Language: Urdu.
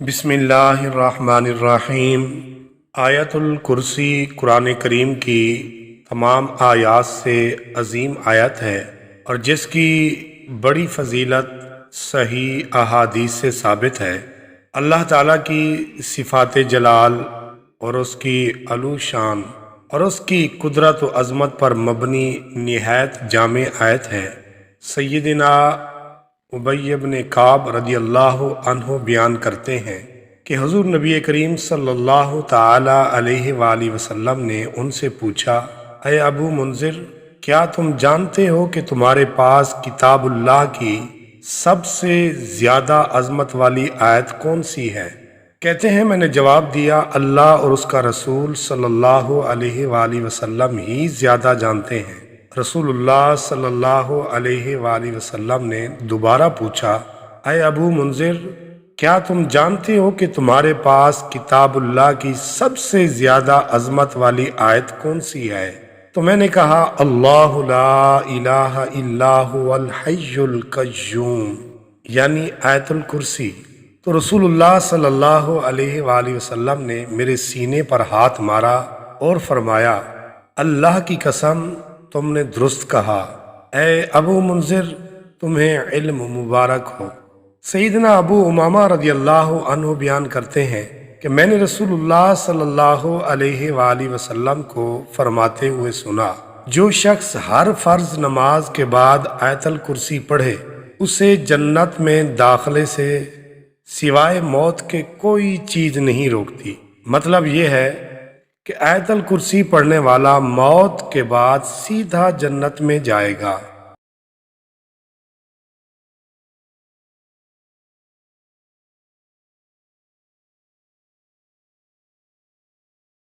بسم اللہ الرحمن الرحیم۔ آیت الکرسی قرآن کریم کی تمام آیات سے عظیم آیت ہے اور جس کی بڑی فضیلت صحیح احادیث سے ثابت ہے۔ اللہ تعالیٰ کی صفات جلال اور اس کی علو شان اور اس کی قدرت و عظمت پر مبنی نہایت جامع آیت ہے۔ سیدنا ابی بن کعب رضی اللہ عنہ بیان کرتے ہیں کہ حضور نبی کریم صلی اللہ تعالی علیہ وآلہ وسلم نے ان سے پوچھا، اے ابو منذر، کیا تم جانتے ہو کہ تمہارے پاس کتاب اللہ کی سب سے زیادہ عظمت والی آیت کون سی ہے؟ کہتے ہیں میں نے جواب دیا، اللہ اور اس کا رسول صلی اللہ علیہ وآلہ وسلم ہی زیادہ جانتے ہیں۔ رسول اللہ صلی اللہ علیہ وآلہ وسلم نے دوبارہ پوچھا، اے ابو منذر، کیا تم جانتے ہو کہ تمہارے پاس کتاب اللہ کی سب سے زیادہ عظمت والی آیت کون سی ہے؟ تو میں نے کہا، اللہ لا الہ الا هو الحی القیوم، یعنی آیت الکرسی۔ تو رسول اللہ صلی اللہ علیہ وآلہ وسلم نے میرے سینے پر ہاتھ مارا اور فرمایا، اللہ کی قسم تم نے درست کہا، اے ابو منذر، تمہیں علم مبارک ہو۔ سیدنا ابو امامہ رضی اللہ عنہ بیان کرتے ہیں کہ میں نے رسول اللہ صلی اللہ علیہ وآلہ وسلم کو فرماتے ہوئے سنا، جو شخص ہر فرض نماز کے بعد آیت الکرسی پڑھے اسے جنت میں داخلے سے سوائے موت کے کوئی چیز نہیں روکتی۔ مطلب یہ ہے کہ آیت الکرسی پڑھنے والا موت کے بعد سیدھا جنت میں جائے گا۔